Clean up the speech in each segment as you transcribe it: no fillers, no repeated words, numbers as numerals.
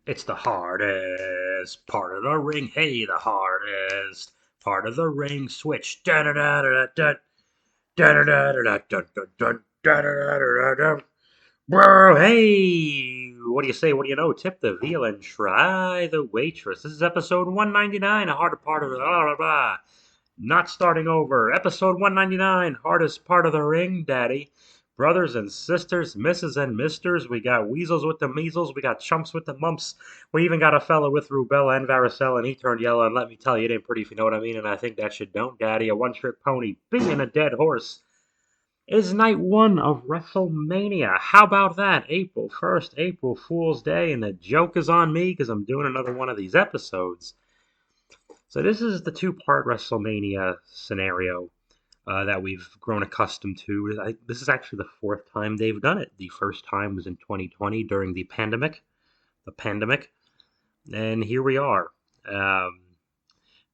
It's the hardest part of the ring. Hey, the hardest part of the ring. Switch. Da da da da da da da da da da da da da da. Bro, hey, what do you say? What do you know? Tip the veal and try the waitress. This is episode 199, a harder part of the blah blah blah. Not starting over. Episode 199, hardest part of the ring, Daddy. Brothers and sisters, misses and misters, we got weasels with the measles, we got chumps with the mumps, we even got a fella with rubella and varicella, and he turned yellow, and let me tell you, it ain't pretty if you know what I mean, and I think that shit don't, Daddy. A one-trick pony, being a dead horse. It is night one of WrestleMania. How about that? April 1st, April Fool's Day, and the joke is on me because I'm doing another one of these episodes. So this is the two-part WrestleMania scenario that we've grown accustomed to. This is actually the fourth time they've done it. The first time was in 2020 during the pandemic. And here we are. Um,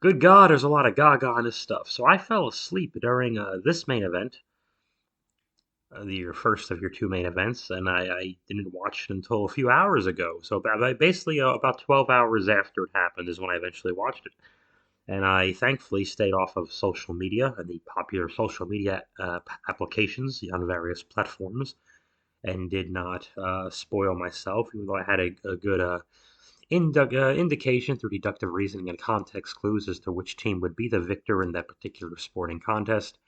Good God, there's a lot of gaga on this stuff. So I fell asleep during this main event, your first of your two main events, and I didn't watch it until a few hours ago. So basically, about 12 hours after it happened is when I eventually watched it. And I thankfully stayed off of social media and the popular social media applications on various platforms and did not spoil myself, even though I had a good indication through deductive reasoning and context clues as to which team would be the victor in that particular sporting contest.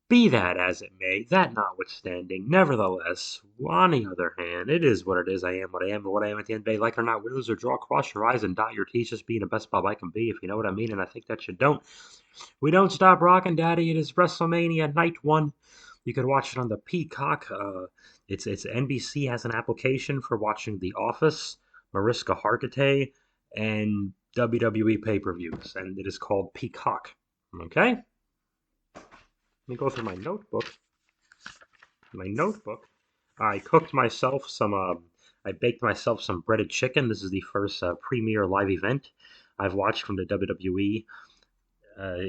Be that as it may, that notwithstanding, nevertheless, on the other hand, it is what it is. I am what I am, and what I am at the end of the day. Like or not, win, lose or draw, cross your eyes and dot your T's, just being the best Bob I can be, if you know what I mean, and I think that you don't. We don't stop rocking, Daddy. It is WrestleMania Night 1. You can watch it on the Peacock. It's NBC has an application for watching The Office, Mariska Hargitay, and WWE pay-per-views, and it is called Peacock. Okay? Let me go through my notebook. I cooked myself some. I baked myself some breaded chicken. This is the first premiere live event I've watched from the WWE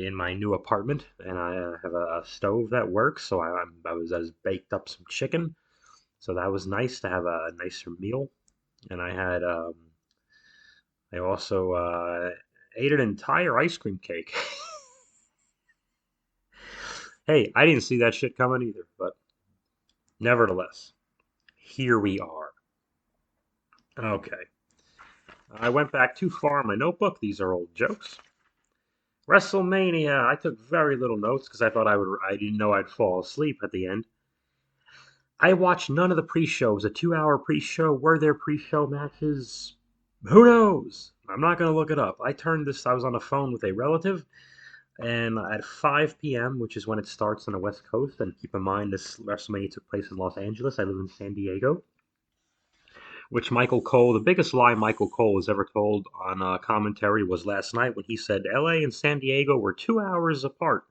in my new apartment, and I have a stove that works. So I baked up some chicken. So that was nice to have a nicer meal. And I also ate an entire ice cream cake. Hey, I didn't see that shit coming either, but nevertheless, here we are. Okay. I went back too far in my notebook. These are old jokes. WrestleMania. I took very little notes because I thought I would. I didn't know I'd fall asleep at the end. I watched none of the pre-shows. A 2-hour pre-show. Were there pre-show matches? Who knows? I'm not gonna look it up. I turned this. I was on the phone with a relative, and at 5 p.m., which is when it starts on the West Coast, and keep in mind this WrestleMania took place in Los Angeles. I live in San Diego. Which Michael Cole, the biggest lie Michael Cole has ever told on commentary was last night when he said LA and San Diego were 2 hours apart.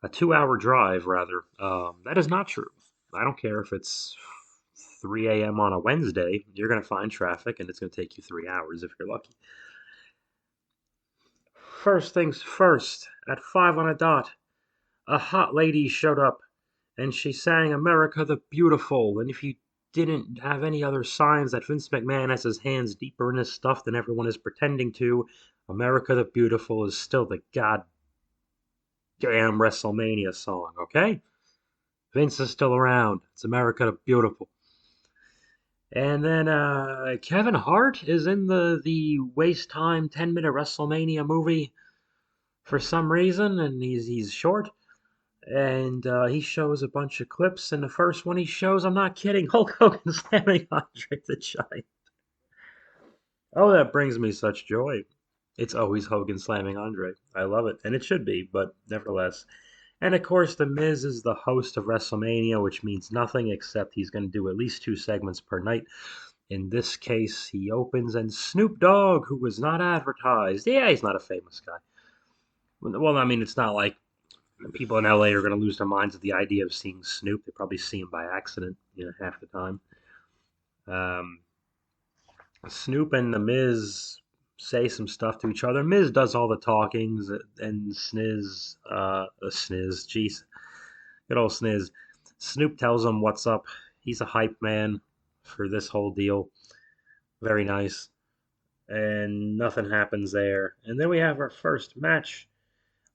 A 2 hour drive, rather. That is not true. I don't care if it's 3 a.m. on a Wednesday, you're going to find traffic and it's going to take you 3 hours if you're lucky. First things first, at 5 on a dot, a hot lady showed up and she sang America the Beautiful. And if you didn't have any other signs that Vince McMahon has his hands deeper in his stuff than everyone is pretending to, America the Beautiful is still the goddamn WrestleMania song, okay? Vince is still around. It's America the Beautiful. And then Kevin Hart is in the waste time 10-minute WrestleMania movie for some reason, and he's short. And he shows a bunch of clips, and the first one he shows, I'm not kidding, Hulk Hogan slamming Andre the Giant. Oh, that brings me such joy. It's always Hogan slamming Andre. I love it, and it should be, but nevertheless. And of course, The Miz is the host of WrestleMania, which means nothing except he's going to do at least 2 segments per night. In this case, he opens, and Snoop Dogg, who was not advertised. Yeah, he's not a famous guy. Well, I mean, it's not like people in LA are going to lose their minds at the idea of seeing Snoop. They probably see him by accident, half the time. Um, Snoop and the Miz say some stuff to each other. Miz does all the talkings, and Sniz, jeez, good old Sniz. Snoop tells him what's up. He's a hype man for this whole deal. Very nice. And nothing happens there. And then we have our first match.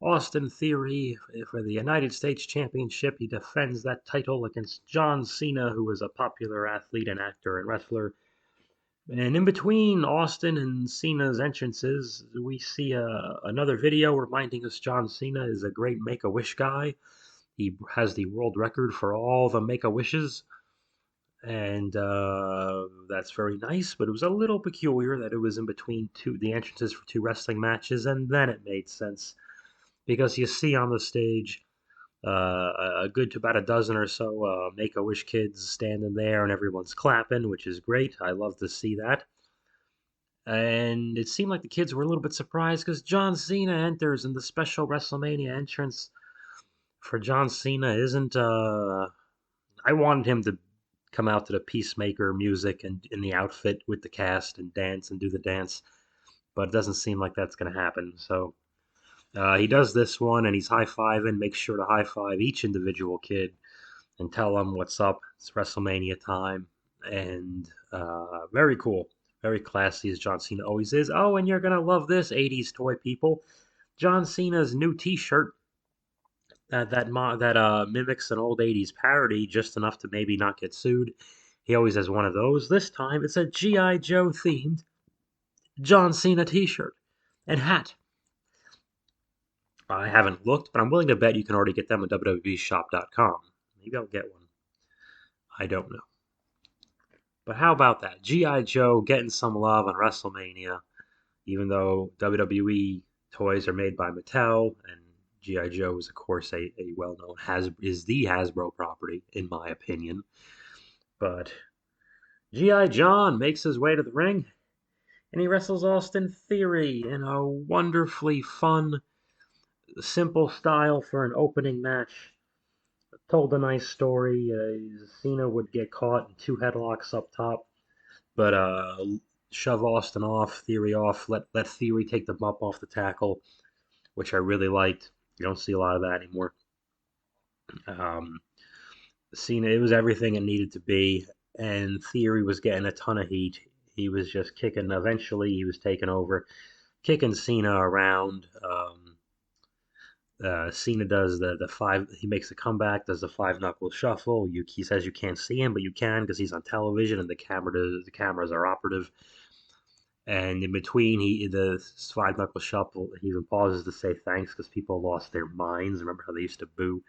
Austin Theory for the United States Championship. He defends that title against John Cena, who is a popular athlete and actor and wrestler. And in between Austin and Cena's entrances, we see another video reminding us John Cena is a great Make-A-Wish guy. He has the world record for all the Make-A-Wishes, and that's very nice. But it was a little peculiar that it was in between the entrances for two wrestling matches, and then it made sense because you see on the stage a good to about a dozen or so Make-A-Wish kids standing there, and everyone's clapping, which is great. I love to see that. And it seemed like the kids were a little bit surprised because John Cena enters, and the special WrestleMania entrance for John Cena isn't. I wanted him to come out to the Peacemaker music and in the outfit with the cast and dance and do the dance, but it doesn't seem like that's going to happen. So he does this one, and he's high fiving. Makes sure to high five each individual kid and tell them what's up. It's WrestleMania time, and very cool, very classy as John Cena always is. Oh, and you're gonna love this, '80s toy people. John Cena's new T-shirt that mimics an old '80s parody just enough to maybe not get sued. He always has one of those. This time it's a GI Joe themed John Cena T-shirt and hat. I haven't looked, but I'm willing to bet you can already get them at WWEshop.com. Maybe I'll get one. I don't know. But how about that? G.I. Joe getting some love on WrestleMania, even though WWE toys are made by Mattel, and G.I. Joe is, of course, a well-known is the Hasbro property, in my opinion. But G.I. John makes his way to the ring, and he wrestles Austin Theory in a wonderfully fun, simple style for an opening match. Told a nice story. Cena would get caught in two headlocks up top, but shove Austin off, Theory off, let Theory take the bump off the tackle, which I really liked. You don't see a lot of that anymore. Um, Cena, it was everything it needed to be, and Theory was getting a ton of heat. He was just kicking. Eventually, he was taking over, kicking Cena around. Cena does the five. He makes a comeback, does the five knuckle shuffle. He says you can't see him, but you can because he's on television and the cameras are operative. And in between, the five knuckle shuffle, he even pauses to say thanks because people lost their minds. Remember how they used to boo?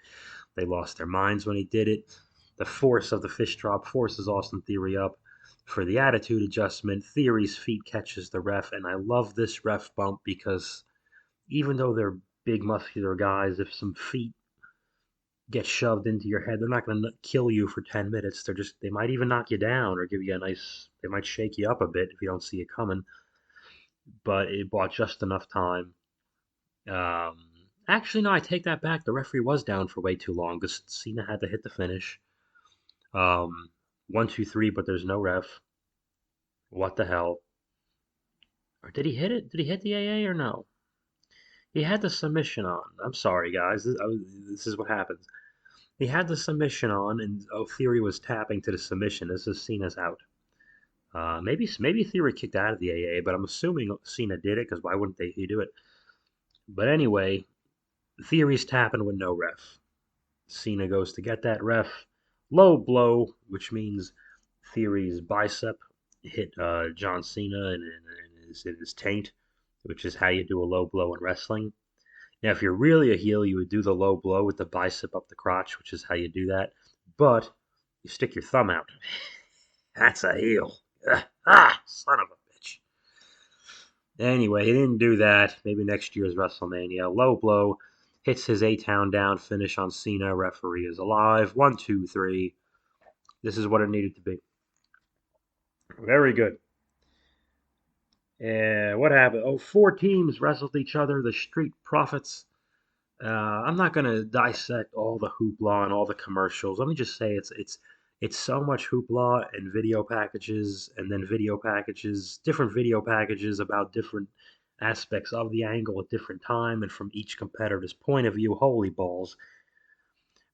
They lost their minds when he did it. The force of the fish drop forces Austin Theory up for the attitude adjustment. Theory's feet catches the ref, and I love this ref bump because even though they're big muscular guys, if some feet get shoved into your head, they're not going to kill you for 10 minutes. They might even knock you down or give you they might shake you up a bit if you don't see it coming. But it bought just enough time. Um, Actually, no, I take that back. The referee was down for way too long because Cena had to hit the finish. Um, 1, 2, 3, but there's no ref. What the hell? Or did he hit it? Did he hit the AA or no? He had the submission on. I'm sorry, guys. This is what happens. He had the submission on, and Theory was tapping to the submission. This is Cena's out. Maybe Theory kicked out of the AA, but I'm assuming Cena did it because why wouldn't he do it? But anyway, Theory's tapping with no ref. Cena goes to get that ref. Low blow, which means Theory's bicep hit John Cena in his taint, which is how you do a low blow in wrestling. Now, if you're really a heel, you would do the low blow with the bicep up the crotch, which is how you do that. But you stick your thumb out. That's a heel. Son of a bitch. Anyway, he didn't do that. Maybe next year's WrestleMania. Low blow hits his A-Town down finish on Cena. Referee is alive. 1, 2, 3. This is what it needed to be. Very good. And what happened? Oh, four teams wrestled each other. The Street Profits. I'm not going to dissect all the hoopla and all the commercials. Let me just say it's so much hoopla and video packages and then different video packages about different aspects of the angle at different time and from each competitor's point of view. Holy balls.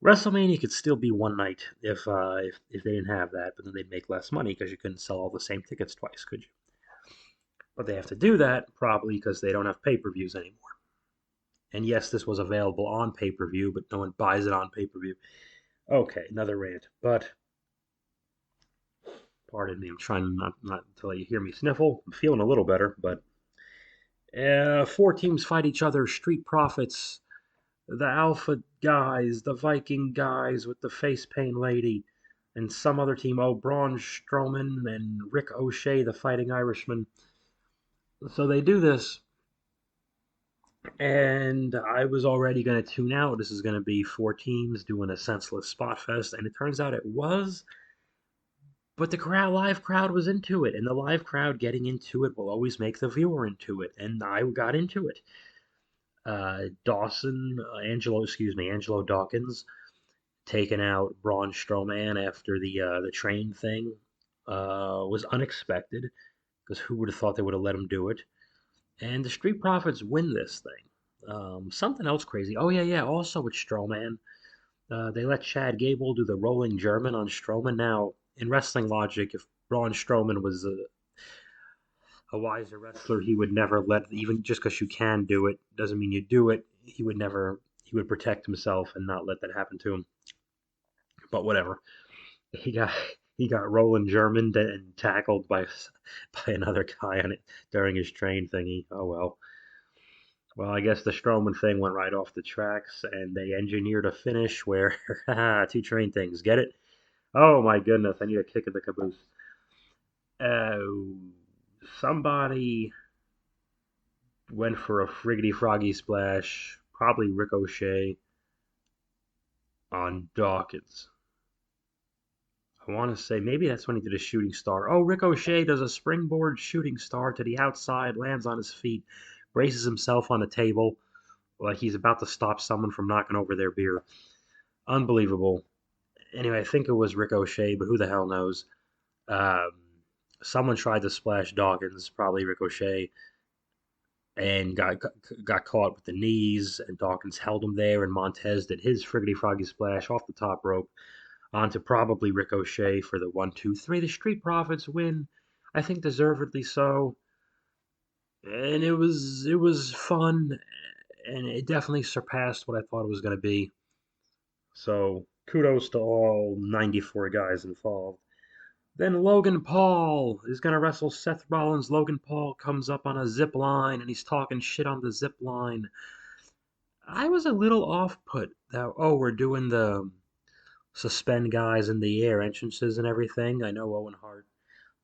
WrestleMania could still be one night if they didn't have that, but then they'd make less money because you couldn't sell all the same tickets twice, could you? But they have to do that probably because they don't have pay-per-views anymore. And yes, this was available on pay-per-view, but no one buys it on pay-per-view. Okay, another rant. But pardon me, I'm trying not to let you hear me sniffle. I'm feeling a little better, but four teams fight each other: Street Profits, the Alpha guys, the Viking guys with the face paint lady, and some other team. Oh, Braun Strowman and Rick O'Shea, the Fighting Irishman. So they do this, and I was already going to tune out. This is going to be four teams doing a senseless spot fest, and it turns out it was. But the live crowd was into it, and the live crowd getting into it will always make the viewer into it, and I got into it. Angelo Dawkins, taking out Braun Strowman after the train thing was unexpected because who would have thought they would have let him do it? And the Street Profits win this thing. Something else crazy. Oh yeah. Also with Strowman, they let Chad Gable do the rolling German on Strowman. Now, in wrestling logic, if Braun Strowman was a wiser wrestler, he would never let, even just because you can do it doesn't mean you do it. He would never. He would protect himself and not let that happen to him. But whatever. He got he got Roland German and tackled by another guy on it during his train thingy. Oh well. Well, I guess the Strowman thing went right off the tracks, and they engineered a finish where two train things. Get it? Oh my goodness! I need a kick in the caboose. Uh, Somebody went for a friggity froggy splash, probably Ricochet on Dawkins. I want to say maybe that's when he did a shooting star. Oh, Ricochet does a springboard shooting star to the outside, lands on his feet, braces himself on a table like he's about to stop someone from knocking over their beer. Unbelievable. Anyway, I think it was Ricochet, but who the hell knows? Um, Someone tried to splash Dawkins, probably Ricochet, and got caught with the knees, and Dawkins held him there, and Montez did his friggity froggy splash off the top rope onto probably Ricochet for the 1, 2, 3. The Street Profits win, I think deservedly so, and it was fun, and it definitely surpassed what I thought it was going to be. So kudos to all 94 guys involved. Then Logan Paul is going to wrestle Seth Rollins. Logan Paul comes up on a zip line and he's talking shit on the zip line. I was a little off put that, oh, we're doing the suspend guys in the air entrances and everything. I know Owen Hart,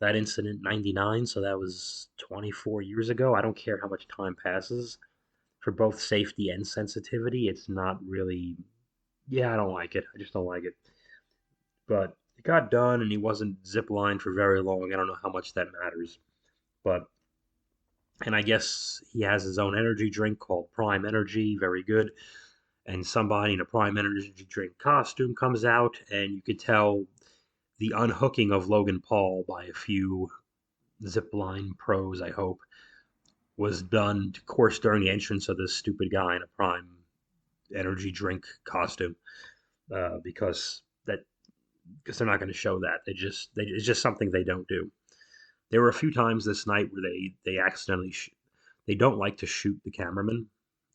that incident 99, so that was 24 years ago. I don't care how much time passes. For both safety and sensitivity, it's not really, yeah, I don't like it. I just don't like it. But it got done and he wasn't ziplined for very long. I don't know how much that matters. But, and I guess he has his own energy drink called Prime Energy, very good. And somebody in a Prime Energy drink costume comes out, and you could tell the unhooking of Logan Paul by a few zipline pros, I hope, was done, of course, during the entrance of this stupid guy in a Prime Energy drink costume, because that because they're not going to show that. It's just something they don't do. There were a few times this night where they accidentally they don't like to shoot the cameraman.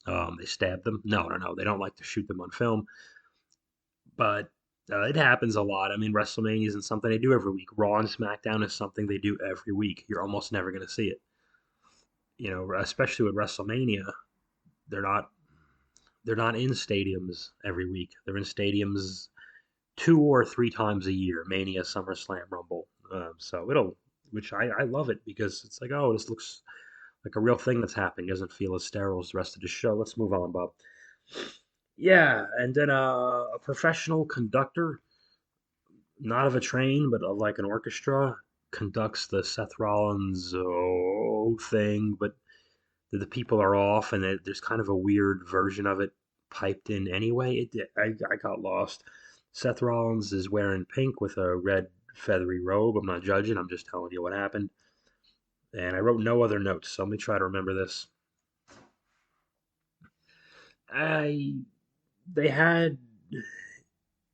They stab them. No. They don't like to shoot them on film, but it happens a lot. I mean, WrestleMania isn't something they do every week. Raw and SmackDown is something they do every week. You're almost never going to see it. Especially with WrestleMania, they're not they're not in stadiums every week. They're in stadiums 2 or 3 times a year: Mania, SummerSlam, Rumble. So which I love it because it's like, oh, this looks like a real thing that's happening. It doesn't feel as sterile as the rest of the show. Let's move on, Bob. Yeah, and then a professional conductor, not of a train, but of like an orchestra, conducts the Seth Rollins thing, but the people are off, and there's kind of a weird version of it piped in anyway. I got lost. Seth Rollins is wearing pink with a red feathery robe. I'm not judging. I'm just telling you what happened. And I wrote no other notes, so let me try to remember this. I They had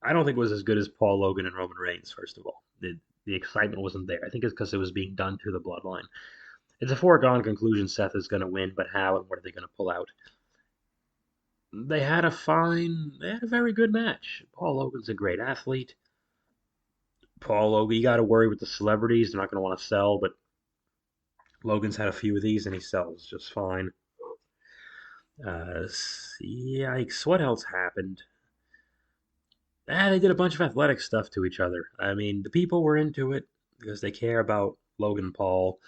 I don't think it was as good as Paul Logan and Roman Reigns. First of all, the excitement wasn't there. I think it's because it was being done to the bloodline. It's a foregone conclusion Seth is going to win, but how and what are they going to pull out? They had a very good match. Paul Logan's a great athlete. Paul Logan, you got to worry with the celebrities. They're not going to want to sell, but Logan's had a few of these and he sells just fine. Yikes. What else happened? They did a bunch of athletic stuff to each other. I mean, the people were into it because they care about Logan Paul.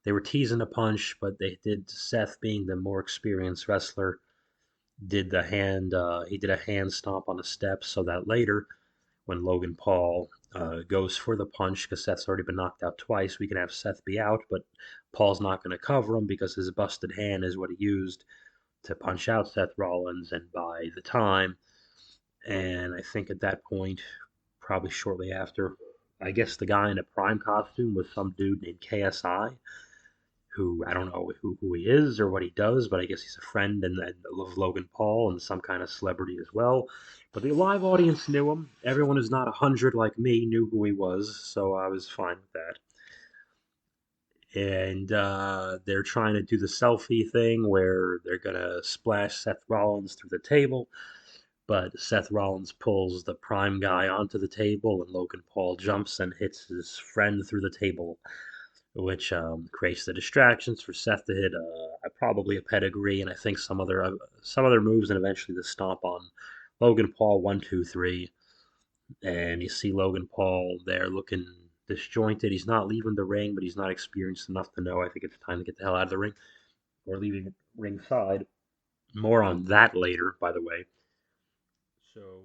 They were teasing a punch, but they did Seth being the more experienced wrestler did the hand he did a hand stomp on the steps so that later when Logan Paul goes for the punch because Seth's already been knocked out twice, we can have Seth be out, but Paul's not going to cover him because his busted hand is what he used to punch out Seth Rollins and buy the time. And I think at that point, probably shortly after, I guess the guy in a prime costume was some dude named KSI, who I don't know who he is or what he does, but I guess he's a friend and of Logan Paul and some kind of celebrity as well. But the live audience knew him. Everyone who's not 100 like me knew who he was, so I was fine with that. And they're trying to do the selfie thing where they're gonna splash Seth Rollins through the table, but Seth Rollins pulls the prime guy onto the table, and Logan Paul jumps and hits his friend through the table, which creates the distractions for Seth to hit probably a pedigree, and I think some other moves, and eventually the stomp on Logan Paul 1, 2, 3, and you see Logan Paul there looking disjointed. He's not leaving the ring, but he's not experienced enough to know. I think it's time to get the hell out of the ring or leaving ringside. More on that later, by the way. So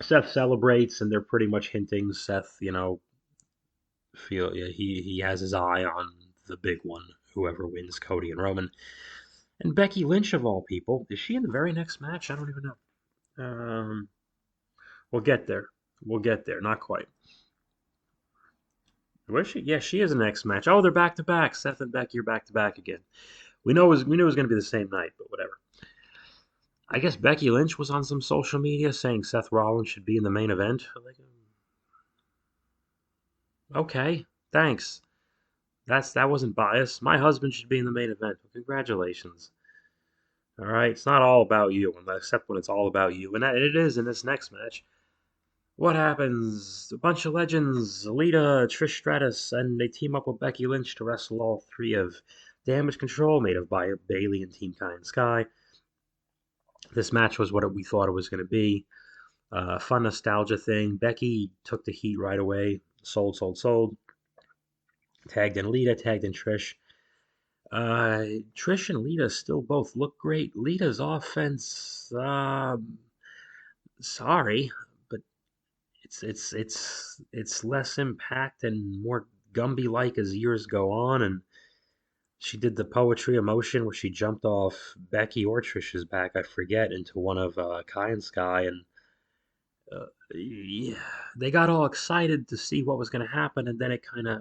Seth celebrates, and they're pretty much hinting Seth, feel yeah, he has his eye on the big one, whoever wins, Cody and Roman. And Becky Lynch of all people, is she in the very next match? I don't even know. We'll get there. We'll get there. Not quite. Where's she? Yeah, she is the next match. Oh, they're back to back. Seth and Becky are back to back again. We knew it was going to be the same night, but whatever. I guess Becky Lynch was on some social media saying Seth Rollins should be in the main event. Like, okay, thanks. That wasn't biased. My husband should be in the main event. Well, congratulations. All right, it's not all about you, except when it's all about you, and it is in this next match. What happens? A bunch of legends, Lita, Trish Stratus, and they team up with Becky Lynch to wrestle all three of Damage Control, made of by Bailey and Team Kai and Sky. This match was what we thought it was going to be. Fun nostalgia thing. Becky took the heat right away. Sold, sold, sold. Tagged in Lita, tagged in Trish. Trish and Lita still both look great. Lita's offense, sorry, but it's less impact and more Gumby like as years go on. And she did the poetry of motion where she jumped off Becky or Trish's back, I forget, into one of Kai and Sky, and yeah, they got all excited to see what was going to happen, and then it kind of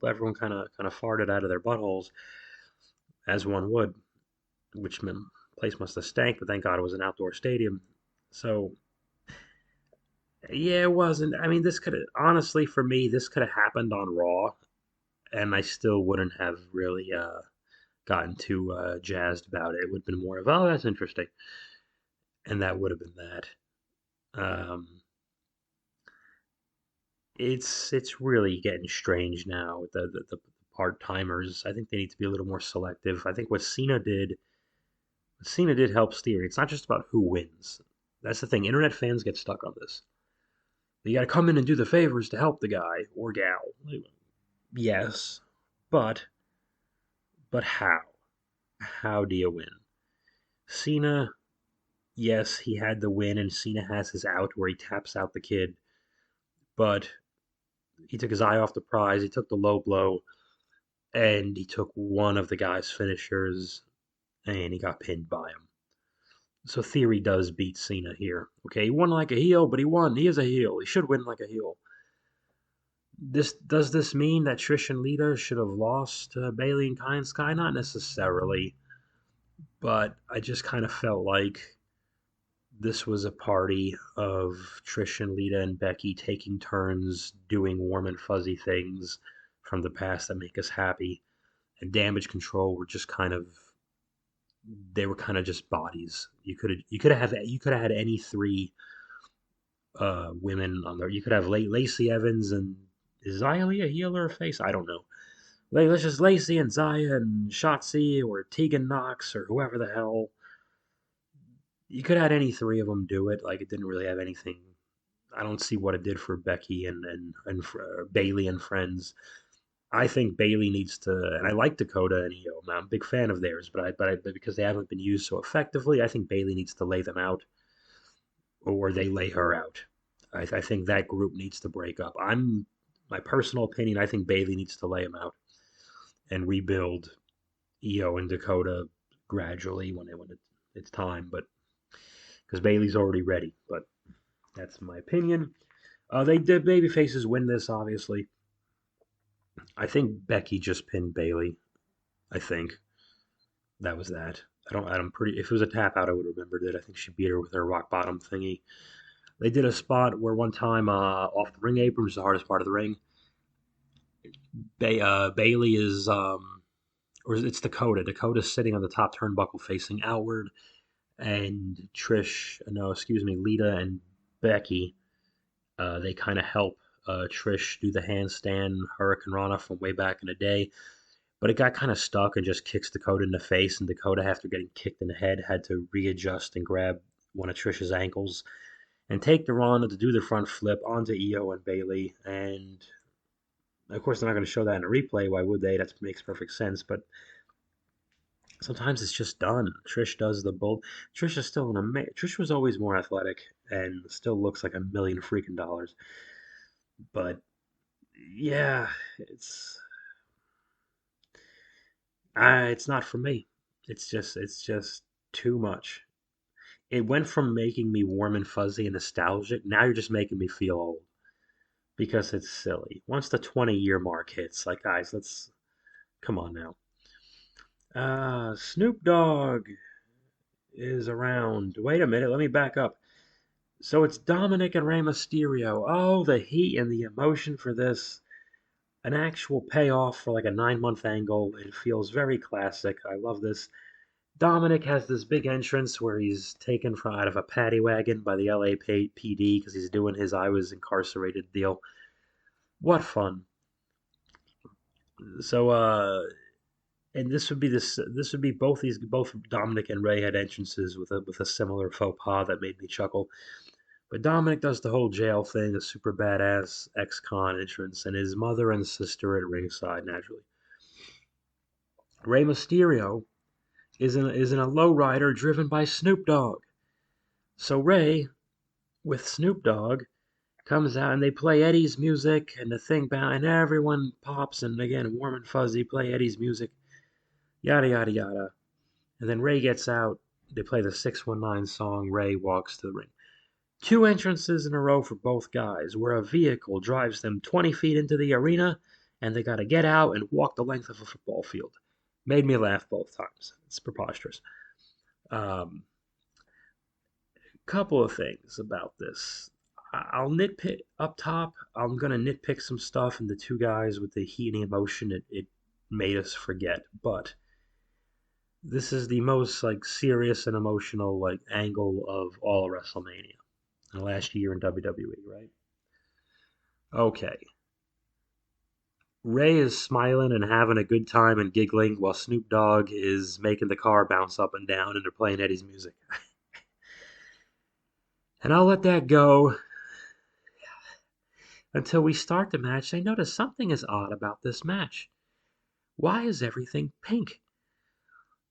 everyone kind of farted out of their buttholes as one would, which meant place must have stank, but thank God it was an outdoor stadium. So yeah, it wasn't. I mean, this could have honestly for me, this could have happened on Raw, and I still wouldn't have really gotten too jazzed about it. It would have been more of, oh, that's interesting, and that would have been that. Um, it's really getting strange now with the part timers. I think they need to be a little more selective. I think what Cena did help steer. It's not just about who wins. That's the thing. Internet fans get stuck on this. You got to come in and do the favors to help the guy or gal. Yes, but how? How do you win? Cena, yes, he had the win, and Cena has his out where he taps out the kid, but he took his eye off the prize. He took the low blow, and he took one of the guy's finishers, and he got pinned by him. So Theory does beat Cena here. Okay, he won like a heel, but he won. He is a heel. He should win like a heel. Does this mean that Trish and Lita should have lost Bailey and Kai and Sky? Not necessarily, but I just kind of felt like This was a party of Trish and Lita and Becky taking turns doing warm and fuzzy things from the past that make us happy. And Damage Control were just kind of they were kind of just bodies. You could have had any three women on there. You could have Lacey Evans and is Xia Li a heel or a face? I don't know. Let's just Lacey and Zaya and Shotzi or Tegan Knox or whoever the hell. You could have had any three of them do it. Like it didn't really have anything. I don't see what it did for Becky and for Bailey and friends. I think Bailey needs to, and I like Dakota and Io. I'm a big fan of theirs, but because they haven't been used so effectively, I think Bailey needs to lay them out, or they lay her out. I think that group needs to break up. My personal opinion. I think Bailey needs to lay them out and rebuild Io and Dakota gradually it's time. But because Bailey's already ready, but that's my opinion. They did baby faces win this, obviously. I think Becky just pinned Bailey. I think that was that. I'm pretty. If it was a tap out, I would have remembered it. I think she beat her with her rock bottom thingy. They did a spot where one time off the ring apron, which is the hardest part of the ring. Bailey is or it's Dakota. Dakota's sitting on the top turnbuckle facing outward, and Trish, no, excuse me, Lita and Becky, they kind of help Trish do the handstand Hurricane Rana from way back in the day. But it got kind of stuck and just kicks Dakota in the face, and Dakota, after getting kicked in the head, had to readjust and grab one of Trish's ankles and take the Rana to do the front flip onto Io and Bailey. And of course, they're not going to show that in a replay. Why would they? That makes perfect sense. But sometimes it's just done. Trish does the bull. Trish is still Trish was always more athletic and still looks like $1 million freaking dollars. But yeah, it's not for me. It's just too much. It went from making me warm and fuzzy and nostalgic. Now you're just making me feel old because it's silly. Once the 20-year mark hits, like guys, let's come on now. Snoop Dogg is around. Wait a minute, let me back up. So it's Dominic and Rey Mysterio. Oh, the heat and the emotion for this. An actual payoff for like a 9-month angle. It feels very classic. I love this. Dominic has this big entrance where he's taken from out of a paddy wagon by the LAPD because he's doing his I was incarcerated deal. What fun. So and this would be both Dominic and Rey had entrances with a similar faux pas that made me chuckle. But Dominic does the whole jail thing, a super badass ex-con entrance, and his mother and sister at ringside naturally. Rey Mysterio is in a lowrider driven by Snoop Dogg. So Rey, with Snoop Dogg, comes out and they play Eddie's music and the thing and everyone pops and again warm and fuzzy play Eddie's music, yada yada yada. And then Rey gets out. They play the 619 song. Rey walks to the ring. Two entrances in a row for both guys, where a vehicle drives them 20 feet into the arena, and they got to get out and walk the length of a football field. Made me laugh both times. It's preposterous. Um, Couple of things about this. I'll nitpick up top. I'm gonna nitpick some stuff, and the two guys with the heat and emotion it made us forget. But this is the most like serious and emotional like angle of all of WrestleMania in the last year in WWE, right? Okay. Ray is smiling and having a good time and giggling while Snoop Dogg is making the car bounce up and down and they're playing Eddie's music. And I'll let that go until we start the match. I notice something is odd about this match. Why is everything pink?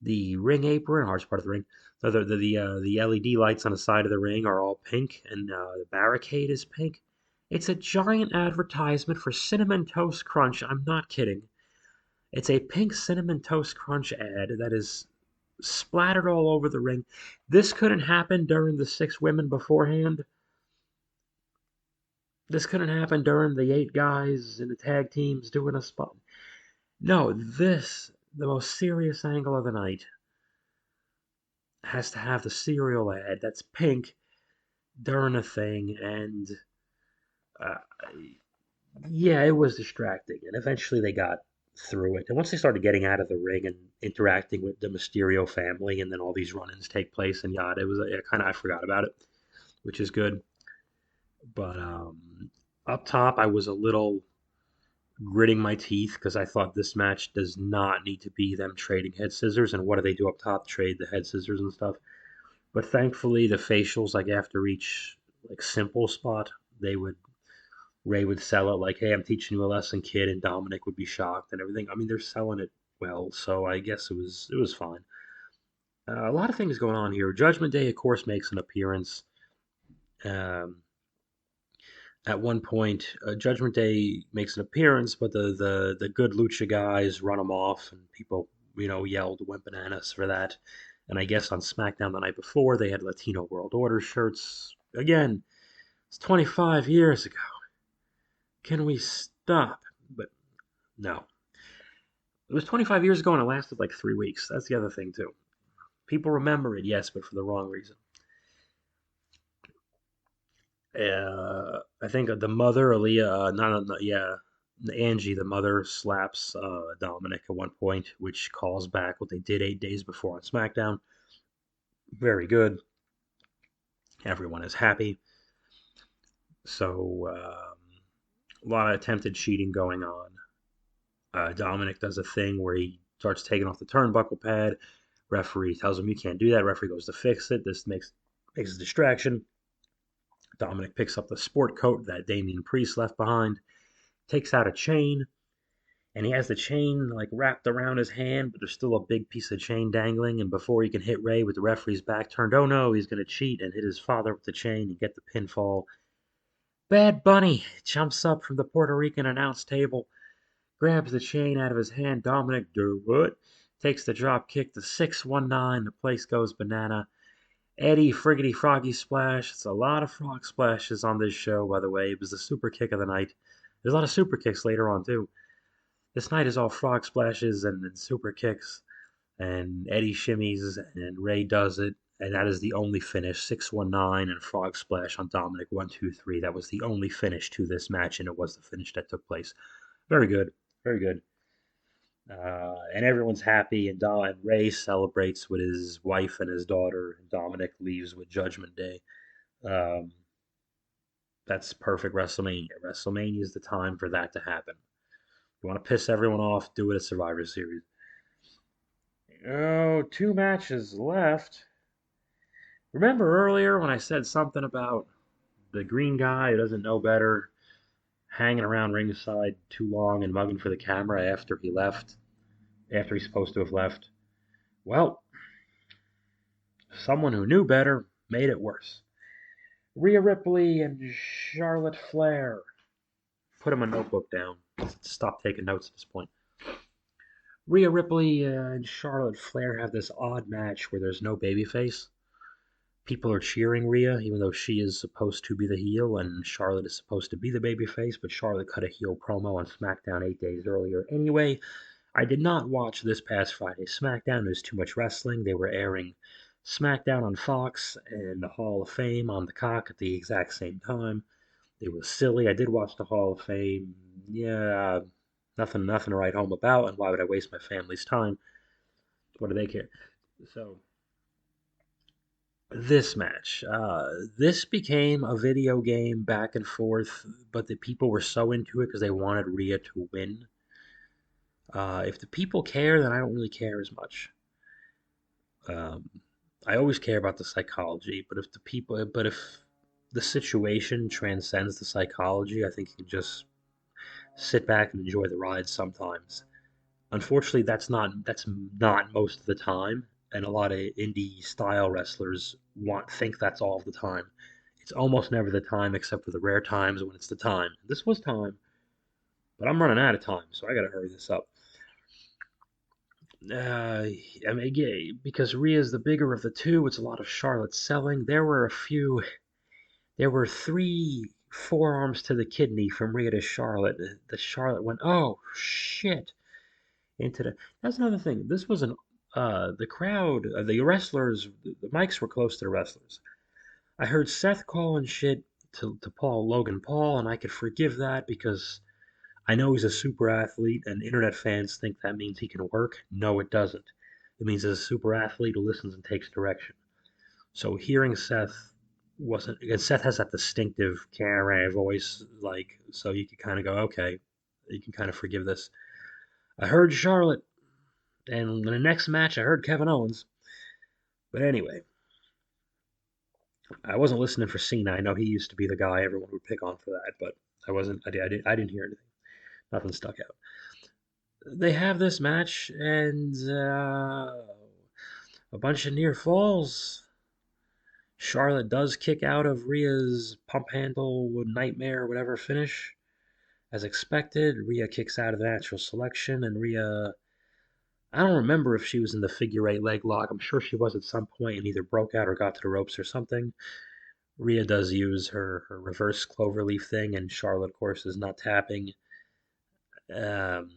The ring apron, hardest part of the ring, the LED lights on the side of the ring are all pink, and the barricade is pink. It's a giant advertisement for Cinnamon Toast Crunch. I'm not kidding. It's a pink Cinnamon Toast Crunch ad that is splattered all over the ring. This couldn't happen during the 6 women beforehand. This couldn't happen during the 8 guys in the tag teams doing a spot. No, the most serious angle of the night, has to have the cereal ad that's pink during a thing, and uh, yeah, it was distracting. And eventually they got through it. And once they started getting out of the ring and interacting with the Mysterio family, and then all these run-ins take place and yada, it was kind of I forgot about it, which is good. But up top, I was a little gritting my teeth because I thought this match does not need to be them trading head scissors. And what do they do up top? Trade the head scissors and stuff. But thankfully, the facials, like after each like simple spot, they would Ray would sell it like, "Hey, I'm teaching you a lesson, kid," and Dominic would be shocked and everything. I mean, they're selling it well, so I guess it was fine. A lot of things going on here. Judgment Day, of course, makes an appearance. Um, at one point, Judgment Day makes an appearance, but the good lucha guys run them off, and people yelled "went bananas" for that. And I guess on SmackDown the night before, they had Latino World Order shirts. Again, it's 25 years ago. Can we stop? But no. It was 25 years ago and it lasted like 3 weeks. That's the other thing, too. People remember it, yes, but for the wrong reason. I think the mother, Aaliyah, yeah, Angie, the mother, slaps Dominic at one point, which calls back what they did 8 days before on SmackDown. Very good. Everyone is happy. So, a lot of attempted cheating going on. Dominic does a thing where he starts taking off the turnbuckle pad. Referee tells him you can't do that. Referee goes to fix it. This makes a distraction. Dominic picks up the sport coat that Damian Priest left behind, takes out a chain, and he has the chain like wrapped around his hand, but there's still a big piece of chain dangling. And before he can hit Ray with the referee's back turned, oh no, he's going to cheat and hit his father with the chain and get the pinfall. Bad Bunny jumps up from the Puerto Rican announce table, grabs the chain out of his hand. Dominic, do what? Takes the drop kick, the 619. The place goes banana. Eddie Friggity Froggy Splash. It's a lot of frog splashes on this show, by the way. It was the super kick of the night. There's a lot of super kicks later on, too. This night is all frog splashes and super kicks. And Eddie shimmies and Ray does it. And that is the only finish. 619 and frog splash on Dominic. 1, 2, 3. That was the only finish to this match, and it was the finish that took place. Very good. Very good. And everyone's happy, and Ray celebrates with his wife and his daughter. And Dominic leaves with Judgment Day. Um, that's perfect WrestleMania. WrestleMania is the time for that to happen. You want to piss everyone off? Do it at Survivor Series. Oh, 2 matches left. Remember earlier when I said something about the green guy who doesn't know better hanging around ringside too long and mugging for the camera after he left, after he's supposed to have left? Well, someone who knew better made it worse. Rhea Ripley and Charlotte Flair. Put him a notebook down. Stop taking notes at this point. Rhea Ripley and Charlotte Flair have this odd match where there's no babyface. People are cheering Rhea, even though she is supposed to be the heel, and Charlotte is supposed to be the babyface, but Charlotte cut a heel promo on SmackDown 8 days earlier. Anyway, I did not watch this past Friday's SmackDown. There's too much wrestling. They were airing SmackDown on Fox and the Hall of Fame on the cock at the exact same time. It was silly. I did watch the Hall of Fame. Yeah, nothing to write home about, and why would I waste my family's time? What do they care? So this match, this became a video game back and forth, but the people were so into it because they wanted Rhea to win. If the people care, then I don't really care as much. Um, I always care about the psychology, but if the situation transcends the psychology, I think you can just sit back and enjoy the ride sometimes. Unfortunately, that's not most of the time, and a lot of indie style wrestlers think that's all the time. It's almost never the time, except for the rare times when it's the time. This was time, but I'm running out of time, so I got to hurry this up. I mean, yeah, because Rhea's the bigger of the two, it's a lot of Charlotte selling. There were three forearms to the kidney from Rhea to Charlotte. The Charlotte went, oh shit, into the. That's another thing. This was the crowd, the wrestlers, the mics were close to the wrestlers. I heard Seth calling shit to Logan Paul, and I could forgive that because I know he's a super athlete, and internet fans think that means he can work. No, it doesn't. It means he's a super athlete who listens and takes direction. So hearing Seth wasn't, and Seth has that distinctive Karen voice, like, so you can kind of go, okay, you can kind of forgive this. I heard Charlotte, and in the next match, I heard Kevin Owens. But anyway, I wasn't listening for Cena. I know he used to be the guy everyone would pick on for that, but I wasn't. I didn't hear anything. Nothing stuck out. They have this match, and a bunch of near falls. Charlotte does kick out of Rhea's pump handle nightmare, whatever finish, as expected. Rhea kicks out of the natural selection, and Rhea. I don't remember if she was in the figure eight leg lock. I'm sure she was at some point and either broke out or got to the ropes or something. Rhea does use her reverse cloverleaf thing, and Charlotte, of course, is not tapping. Um,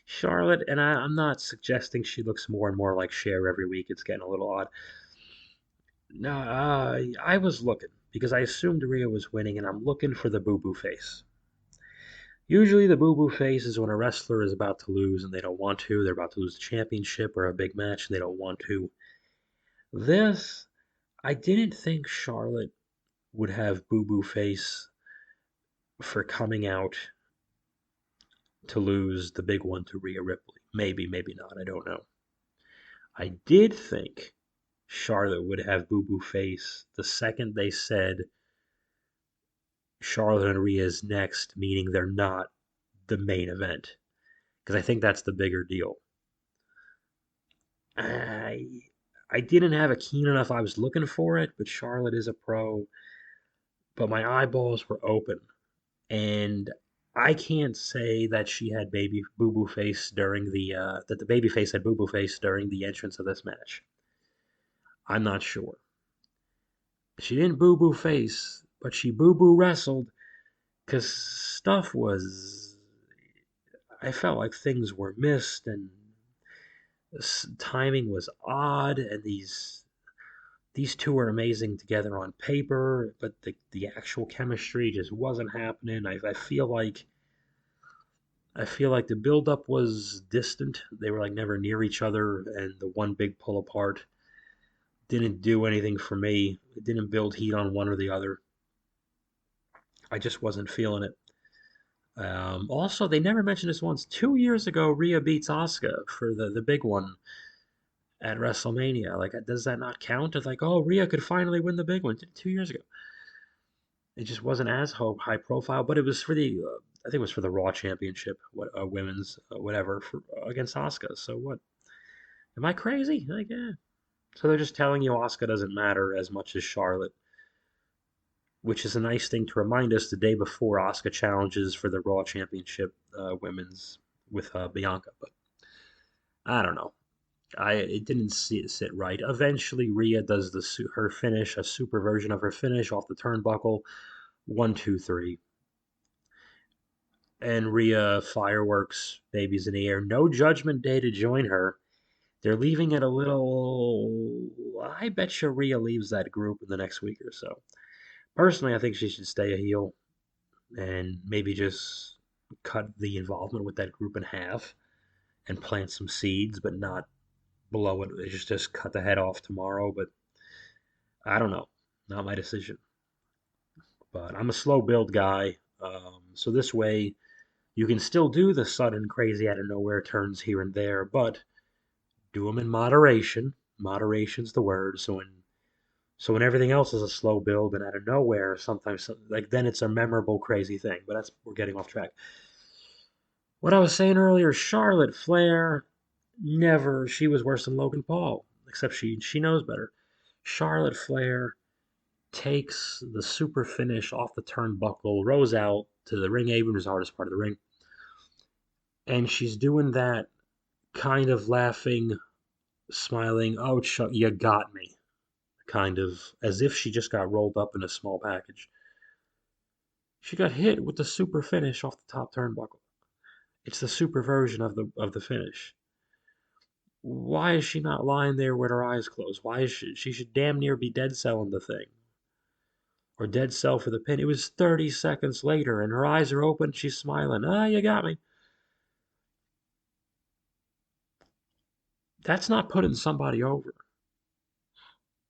Charlotte, and I'm not suggesting she looks more and more like Cher every week. It's getting a little odd. No, I was looking because I assumed Rhea was winning, and I'm looking for the boo boo face. Usually, the boo boo face is when a wrestler is about to lose and they don't want to. They're about to lose the championship or a big match and they don't want to. This, I didn't think Charlotte would have boo boo face for coming out to lose the big one to Rhea Ripley. Maybe, maybe not. I don't know. I did think Charlotte would have boo boo face the second they said Charlotte and Rhea is next, meaning they're not the main event. Because I think that's the bigger deal. I I didn't have a keen enough. I was looking for it, but Charlotte is a pro. But my eyeballs were open, and I can't say that she had baby boo boo face during the that the baby face had boo boo face during the entrance of this match. I'm not sure. She didn't boo boo face, but she boo boo wrestled because stuff was. I felt like things were missed and timing was odd, and these two are amazing together on paper, but the actual chemistry just wasn't happening. I feel like the build up was distant. They were like never near each other, and the one big pull apart didn't do anything for me. It didn't build heat on one or the other. I just wasn't feeling it. Also, they never mentioned this once. 2 years ago, Rhea beats Asuka for the big one at WrestleMania. Like, does that not count? It's like, oh, Rhea could finally win the big one 2 years ago. It just wasn't as high profile, but it was for the I think it was for the Raw Championship, women's whatever against Asuka. So what? Am I crazy? Like, yeah. So they're just telling you Asuka doesn't matter as much as Charlotte, which is a nice thing to remind us the day before Asuka challenges for the Raw Championship women's with Bianca. But I don't know. It didn't sit right. Eventually, Rhea does her finish, a super version of her finish off the turnbuckle, 1, 2, 3, and Rhea fireworks, babies in the air. No Judgment Day to join her. They're leaving it a little. I bet you Rhea leaves that group in the next week or so. Personally, I think she should stay a heel and maybe just cut the involvement with that group in half and plant some seeds, but not blow it. Just cut the head off tomorrow. But I don't know. Not my decision. But I'm a slow build guy. So this way, you can still do the sudden, crazy, out of nowhere turns here and there, but do them in moderation. Moderation's the word. So when everything else is a slow build and out of nowhere, sometimes like then it's a memorable, crazy thing. But we're getting off track. What I was saying earlier, Charlotte Flair, never. She was worse than Logan Paul, except she knows better. Charlotte Flair takes the super finish off the turnbuckle, rows out to the ring apron, which is the hardest part of the ring, and she's doing that kind of laughing, smiling, oh, Chuck, you got me, kind of as if she just got rolled up in a small package. She got hit with the super finish off the top turnbuckle. It's the super version of the finish. Why is she not lying there with her eyes closed? Why is she should damn near be dead selling the thing. or dead cell for the pin. It was 30 seconds later, and her eyes are open. She's smiling. Ah, you got me. That's not putting somebody over.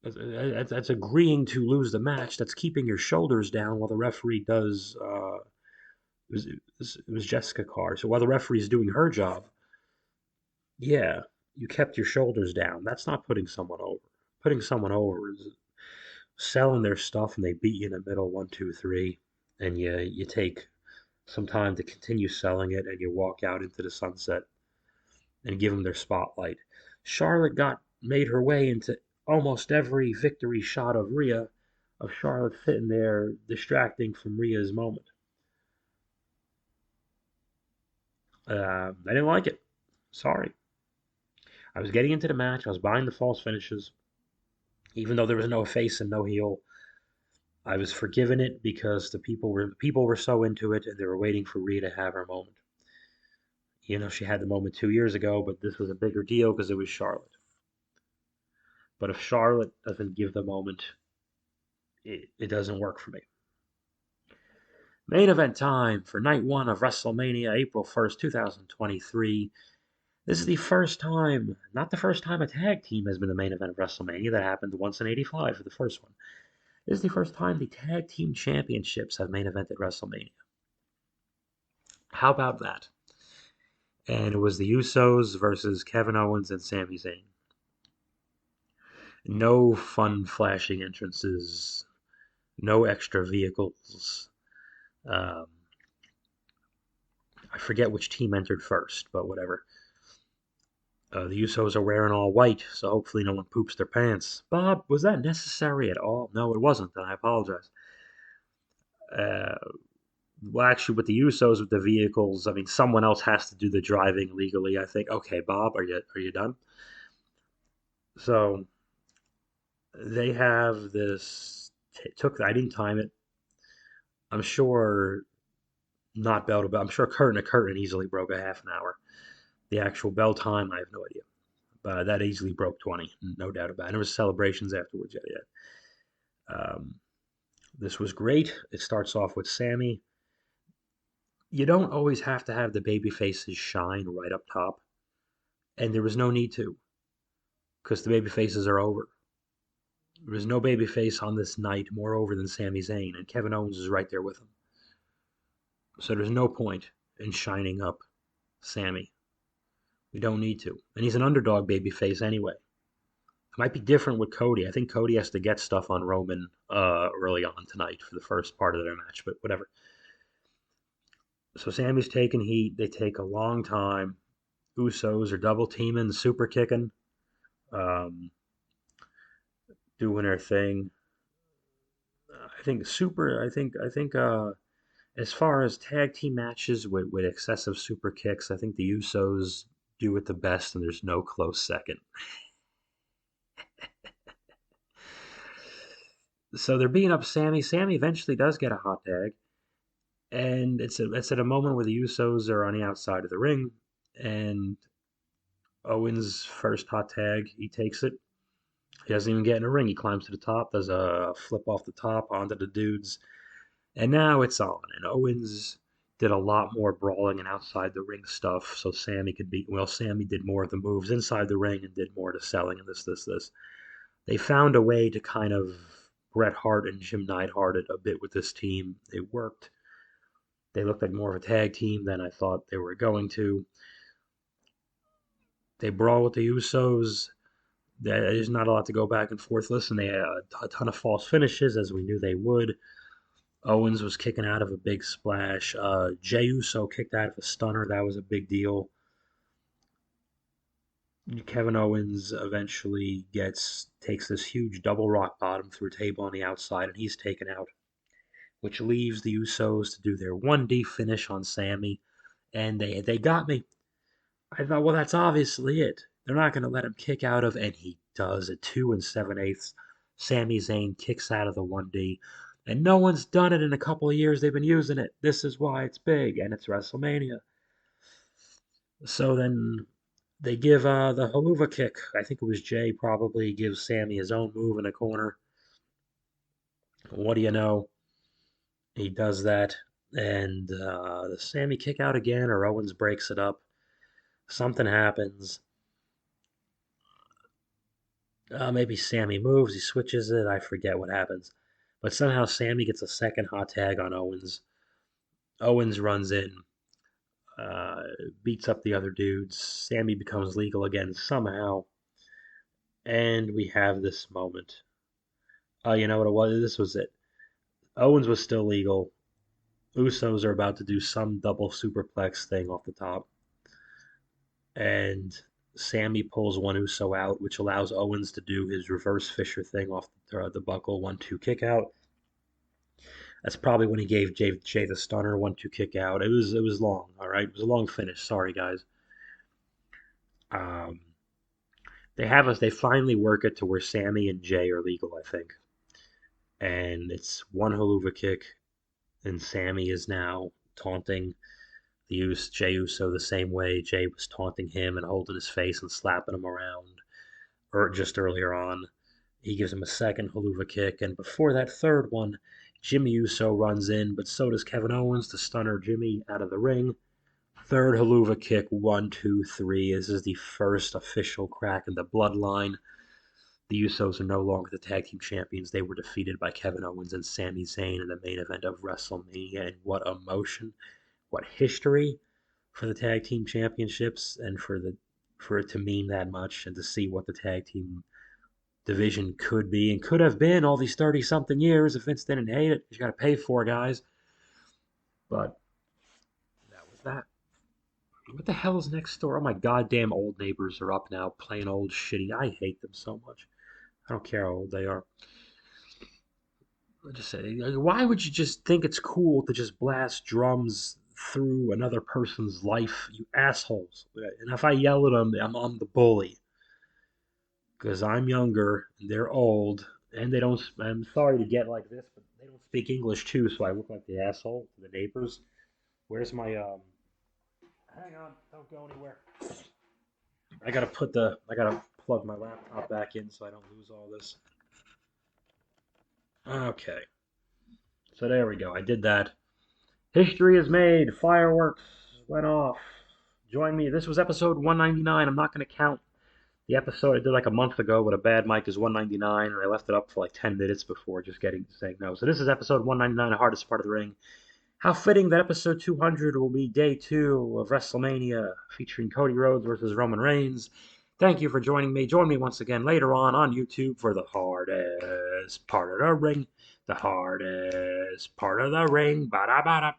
That's agreeing to lose the match. That's keeping your shoulders down while the referee does. It was Jessica Carr. So while the referee's doing her job, yeah, you kept your shoulders down. That's not putting someone over. Putting someone over is selling their stuff and they beat you in the middle, one, two, three, and you take some time to continue selling it and you walk out into the sunset and give them their spotlight. Charlotte got made her way into almost every victory shot of Rhea, of Charlotte sitting there distracting from Rhea's moment. I didn't like it. Sorry. I was getting into the match. I was buying the false finishes. Even though there was no face and no heel, I was forgiving it because the people were so into it and they were waiting for Rhea to have her moment. She had the moment 2 years ago, but this was a bigger deal because it was Charlotte. But if Charlotte doesn't give the moment, it doesn't work for me. Main event time for night one of WrestleMania, April 1st, 2023. This is the first time, not the first time a tag team has been the main event of WrestleMania. That happened once in '85 for the first one. This is the first time the tag team championships have main evented WrestleMania. How about that? And it was the Usos versus Kevin Owens and Sami Zayn. No fun flashing entrances, no extra vehicles. Um, I forget which team entered first, but whatever. The Usos are wearing all white, so hopefully no one poops their pants. Bob, was that necessary at all? No, it wasn't, and I apologize. Uh, well, actually, with the Usos, with the vehicles, I mean, someone else has to do the driving legally. I think. Okay, Bob, are you done? So they have this. Took I didn't time it. I'm sure not bell to bell. I'm sure curtain to curtain easily broke a half an hour. The actual bell time, I have no idea. But that easily broke 20, no doubt about it. And there was celebrations afterwards, yeah. This was great. It starts off with Sammy. You don't always have to have the baby faces shine right up top, and there was no need to, because the baby faces are over. There was no baby face on this night more over than Sami Zayn, and Kevin Owens is right there with him. So there's no point in shining up Sammy. We don't need to. And he's an underdog baby face anyway. It might be different with Cody. I think Cody has to get stuff on Roman early on tonight for the first part of their match, but whatever. So Sammy's taking heat. They take a long time. Usos are double teaming, super kicking, um, doing their thing. I think super. I think. As far as tag team matches with excessive super kicks, I think the Usos do it the best, and there's no close second. So they're beating up Sammy. Sammy eventually does get a hot tag, and it's at a moment where the Usos are on the outside of the ring, and Owens' first hot tag, he takes it. He doesn't even get in a ring. He climbs to the top, does a flip off the top onto the dudes, and now it's on. And Owens did a lot more brawling and outside the ring stuff, so Sammy could beat. Well, Sammy did more of the moves inside the ring and did more to selling and this. They found a way to kind of Bret Hart and Jim Neidhart it a bit with this team. It worked. They looked like more of a tag team than I thought they were going to. They brawl with the Usos. There's not a lot to go back and forth. Listen, they had a ton of false finishes, as we knew they would. Owens was kicking out of a big splash. Jey Uso kicked out of a stunner. That was a big deal. Kevin Owens eventually takes this huge double rock bottom through a table on the outside, and he's taken out, which leaves the Usos to do their 1D finish on Sammy. And they got me. I thought, well, that's obviously it. They're not going to let him kick out of, and he does. At 2 7/8, Sami Zayn kicks out of the 1D. And no one's done it in a couple of years. They've been using it. This is why it's big, and it's WrestleMania. So then they give the haluva kick. I think it was Jay probably gives Sammy his own move in a corner. What do you know? He does that, and the Sammy kick out again, or Owens breaks it up. Something happens. Maybe Sammy moves, he switches it. I forget what happens. But somehow Sammy gets a second hot tag on Owens. Owens runs in, uh, beats up the other dudes. Sammy becomes legal again somehow. And we have this moment. Oh, you know what it was? This was it. Owens was still legal. Usos are about to do some double superplex thing off the top. And Sammy pulls one Uso out, which allows Owens to do his reverse Fisher thing off the buckle 1-2 kick out. That's probably when he gave Jay the stunner 1-2 kick out. It was long, all right. It was a long finish. Sorry, guys. Um, they finally work it to where Sammy and Jay are legal, I think, and it's one haluva kick, and Sammy is now taunting the Jay Uso the same way Jay was taunting him and holding his face and slapping him around, or just earlier on. He gives him a second haluva kick, and before that third one, Jimmy Uso runs in, but so does Kevin Owens to stunner Jimmy out of the ring. Third haluva kick, 1, 2, 3. This is the first official crack in the bloodline. The Usos are no longer the tag team champions. They were defeated by Kevin Owens and Sami Zayn in the main event of WrestleMania. And what emotion, what history for the tag team championships, and for it to mean that much, and to see what the tag team division could be and could have been all these 30 something years. If Vince didn't hate it, you got to pay for, guys. But that was that. What the hell is next door? Oh, my goddamn old neighbors are up now playing old shitty. I hate them so much. I don't care how old they are. I just say, like, why would you just think it's cool to just blast drums through another person's life, you assholes? And if I yell at them, I'm the bully because I'm younger and they're old and they don't. I'm sorry to get like this, but they don't speak English too, so I look like the asshole to the neighbors. Where's my Hang on, don't go anywhere. I gotta plug my laptop back in so I don't lose all this. Okay, so there we go. I did that. History is made. Fireworks went off. Join me. This was episode 199. I'm not going to count the episode I did like a month ago with a bad mic is 199, and I left it up for like 10 minutes before just saying no. So this is episode 199, the hardest part of the ring. How fitting that episode 200 will be day 2 of WrestleMania featuring Cody Rhodes versus Roman Reigns. Thank you for joining me. Join me once again later on YouTube for the hardest part of the ring. The hardest part of the ring. Ba-da-ba-da.